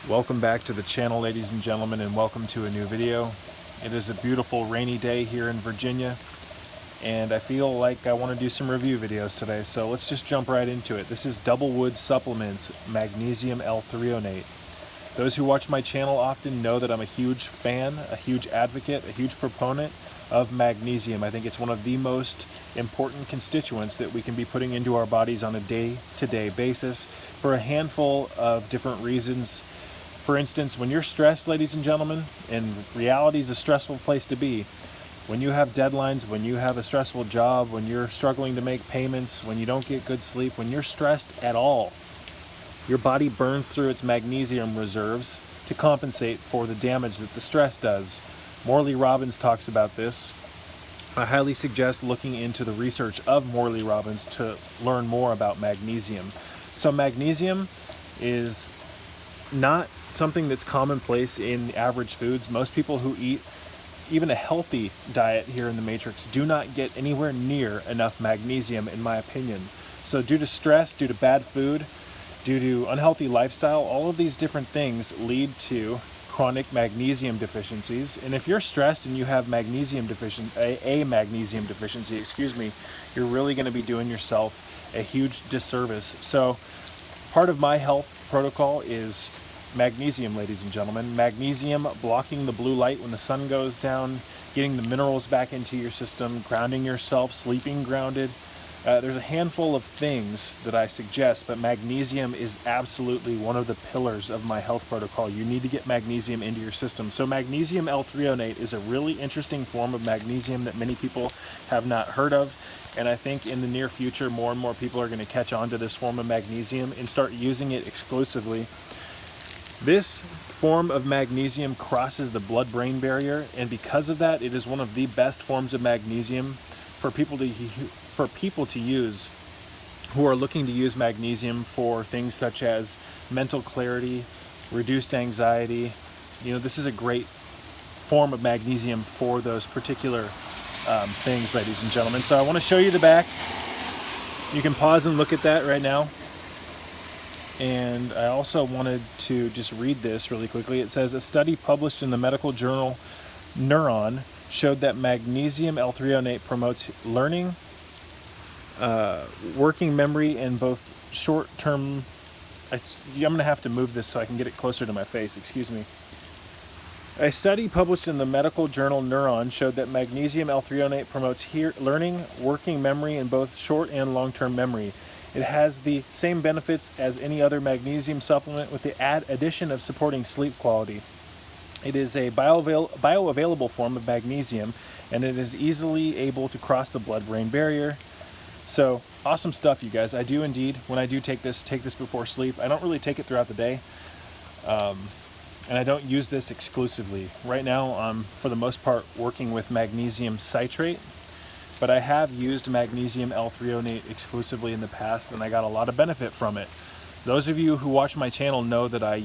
Welcome back to the channel, ladies and gentlemen, and welcome to a new video. It is a beautiful rainy day here in Virginia, and I feel like I want to do some review videos today, so let's just jump right into it. This is Doublewood Supplements Magnesium L-Threonate. Those who watch my channel often know that I'm a huge fan, a huge advocate, a huge proponent of magnesium. I think it's one of the most important constituents that we can be putting into our bodies on a day-to-day basis for a handful of different reasons. For instance, when you're stressed, ladies and gentlemen, and reality is a stressful place to be, when you have deadlines, when you have a stressful job, when you're struggling to make payments, when you don't get good sleep, when you're stressed at all, your body burns through its magnesium reserves to compensate for the damage that the stress does. Morley Robbins talks about this. I highly suggest looking into the research of Morley Robbins to learn more about magnesium. So magnesium is not something that's commonplace in average foods. Most people who eat even a healthy diet here in the Matrix do not get anywhere near enough magnesium, in my opinion. So due to stress, due to bad food, due to unhealthy lifestyle, all of these different things lead to chronic magnesium deficiencies. And if you're stressed and you have magnesium magnesium deficiency, you're really going to be doing yourself a huge disservice. So part of my health protocol is magnesium, ladies and gentlemen. Magnesium blocking the blue light when the sun goes down, getting the minerals back into your system, grounding yourself, sleeping grounded. There's a handful of things that I suggest, but magnesium is absolutely one of the pillars of my health protocol. You need to get magnesium into your system. So Magnesium L-Threonate is a really interesting form of magnesium that many people have not heard of. And I think in the near future, more and more people are going to catch on to this form of magnesium and start using it exclusively. This form of magnesium crosses the blood-brain barrier, and because of that, it is one of the best forms of magnesium for people to use who are looking to use magnesium for things such as mental clarity, reduced anxiety. You know, this is a great form of magnesium for those particular things, ladies and gentlemen. So I want to show you the back. You can pause and look at that right now. And I also wanted to just read this really quickly. It says, a study published in the medical journal Neuron showed that magnesium L-Threonate promotes learning, working memory, in both short-term... I'm going to have to move this so I can get it closer to my face, excuse me. A study published in the medical journal Neuron showed that magnesium L-Threonate promotes learning, working memory, in both short and long-term memory. It has the same benefits as any other magnesium supplement with the addition of supporting sleep quality. It is a bioavailable form of magnesium, and it is easily able to cross the blood-brain barrier. So awesome stuff, you guys. I do indeed, when I do take this before sleep. I don't really take it throughout the day, and I don't use this exclusively. Right now, I'm for the most part working with magnesium citrate, but I have used magnesium L-Threonate exclusively in the past, and I got a lot of benefit from it. Those of you who watch my channel know that I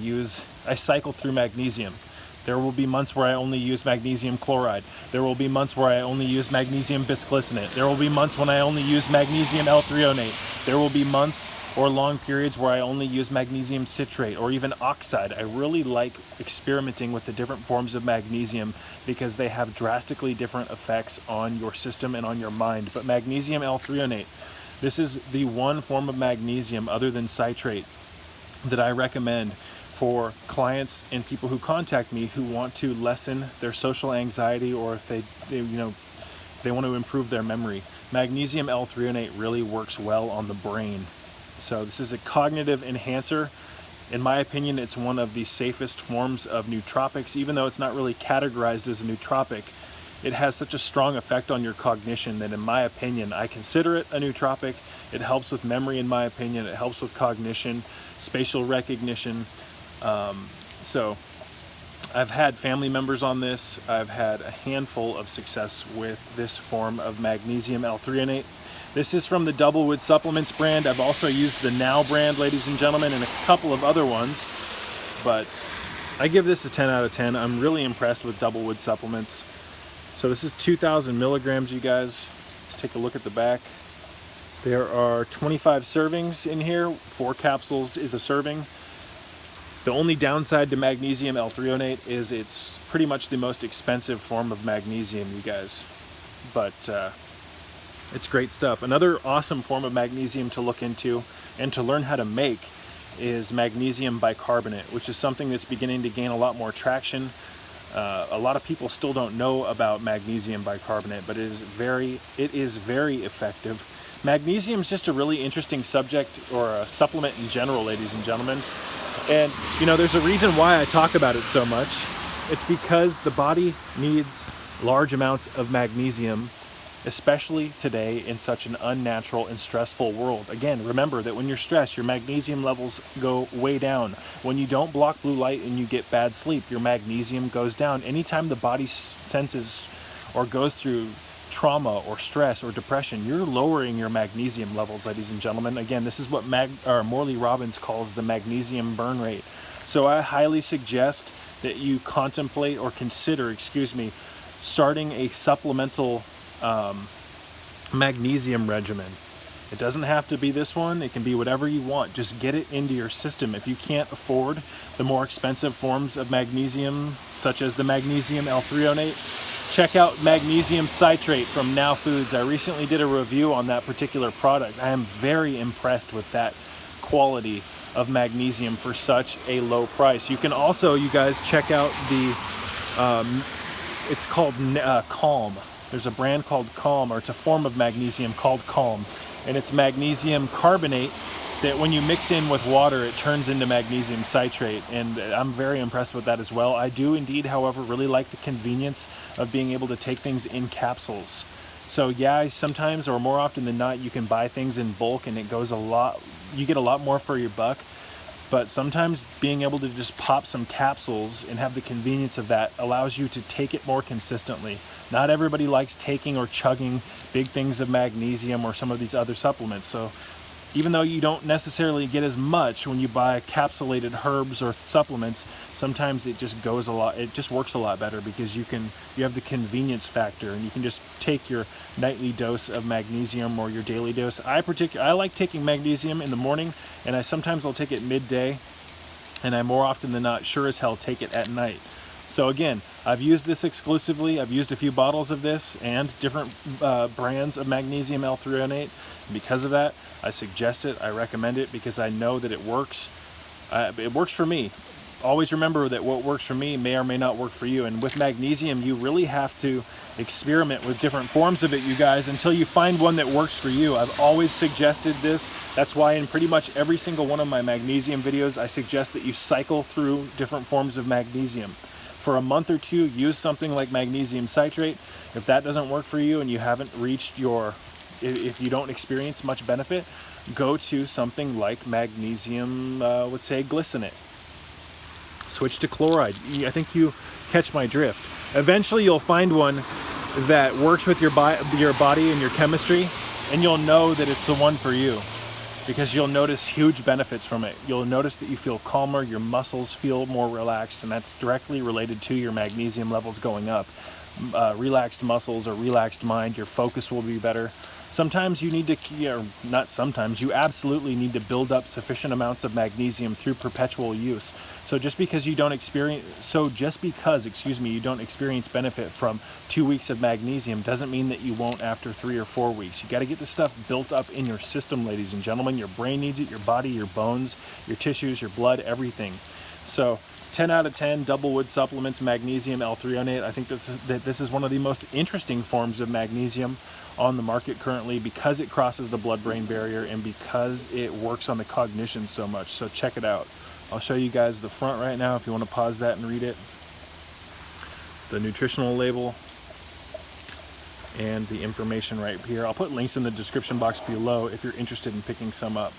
cycle through magnesium. There will be months where I only use magnesium chloride. There will be months where I only use magnesium bisglycinate. There will be months when I only use magnesium L-Threonate. There will be months or long periods where I only use magnesium citrate or even oxide. I really like experimenting with the different forms of magnesium because they have drastically different effects on your system and on your mind. But magnesium L-Threonate, this is the one form of magnesium other than citrate that I recommend for clients and people who contact me who want to lessen their social anxiety, or if they want to improve their memory. Magnesium L-Threonate really works well on the brain. So this is a cognitive enhancer. In my opinion, it's one of the safest forms of nootropics. Even though it's not really categorized as a nootropic, it has such a strong effect on your cognition that, in my opinion, I consider it a nootropic. It helps with memory, in my opinion. It helps with cognition, spatial recognition. So I've had family members on this. I've had a handful of success with this form of magnesium L-Threonate. This is from the Doublewood Supplements brand. I've also used the Now brand, ladies and gentlemen, and a couple of other ones, but I give this a 10 out of 10. I'm really impressed with Doublewood Supplements. So this is 2,000 milligrams, you guys. Let's take a look at the back. There are 25 servings in here. 4 capsules is a serving. The only downside to magnesium L-Threonate is it's pretty much the most expensive form of magnesium, you guys. But it's great stuff. Another awesome form of magnesium to look into and to learn how to make is magnesium bicarbonate, which is something that's beginning to gain a lot more traction. A lot of people still don't know about magnesium bicarbonate, but it is very effective. Magnesium is just a really interesting subject, or a supplement in general, ladies and gentlemen. And you know, there's a reason why I talk about it so much. It's because the body needs large amounts of magnesium, especially today in such an unnatural and stressful world. Again, remember that when you're stressed, your magnesium levels go way down. When you don't block blue light and you get bad sleep, your magnesium goes down. Anytime the body senses or goes through trauma or stress or depression, you're lowering your magnesium levels, ladies and gentlemen. Again, this is what Morley Robbins calls the magnesium burn rate. So I highly suggest that you contemplate or consider, starting a supplemental magnesium regimen. It doesn't have to be this one. It can be whatever you want. Just get it into your system. If you can't afford the more expensive forms of magnesium, such as the magnesium L-Threonate, check out magnesium citrate from Now Foods. I recently did a review on that particular product. I am very impressed with that quality of magnesium for such a low price. You can also, you guys, check out the, it's called Calm. There's a brand called Calm, or it's a form of magnesium called Calm. And it's magnesium carbonate that when you mix in with water, it turns into magnesium citrate. And I'm very impressed with that as well. I do indeed, however, really like the convenience of being able to take things in capsules. So yeah, sometimes, or more often than not, you can buy things in bulk and it goes a lot, you get a lot more for your buck. But sometimes being able to just pop some capsules and have the convenience of that allows you to take it more consistently. Not everybody likes taking or chugging big things of magnesium or some of these other supplements. So even though you don't necessarily get as much when you buy capsulated herbs or supplements, sometimes it just goes a lot, it just works a lot better because you have the convenience factor, and you can just take your nightly dose of magnesium or your daily dose. I like taking magnesium in the morning, and sometimes I'll take it midday, and I more often than not sure as hell take it at night. So again, I've used this exclusively. I've used a few bottles of this and different brands of magnesium L-Threonate. Because of that, I suggest it, I recommend it, because I know that it works. It works for me. Always remember that what works for me may or may not work for you. And with magnesium, you really have to experiment with different forms of it, you guys, until you find one that works for you. I've always suggested this. That's why in pretty much every single one of my magnesium videos, I suggest that you cycle through different forms of magnesium. For a month or two, use something like magnesium citrate. If that doesn't work for you and you haven't reached if you don't experience much benefit, go to something like magnesium, let's say glycinate. Switch to chloride. I think you catch my drift. Eventually you'll find one that works with your body and your chemistry, and you'll know that it's the one for you, because you'll notice huge benefits from it. You'll notice that you feel calmer, your muscles feel more relaxed, and that's directly related to your magnesium levels going up. Relaxed muscles or relaxed mind, your focus will be better. Sometimes you need to, not sometimes, you absolutely need to build up sufficient amounts of magnesium through perpetual use. So just because you don't experience benefit from 2 weeks of magnesium doesn't mean that you won't after 3 or 4 weeks. You got to get this stuff built up in your system, ladies and gentlemen. Your brain needs it, your body, your bones, your tissues, your blood, everything. So 10 out of 10 doublewood supplements, magnesium L-Threonate. I think that this is one of the most interesting forms of magnesium on the market currently, because it crosses the blood-brain barrier and because it works on the cognition so much. So check it out. I'll show you guys the front right now if you want to pause that and read it. The nutritional label and the information right here. I'll put links in the description box below if you're interested in picking some up.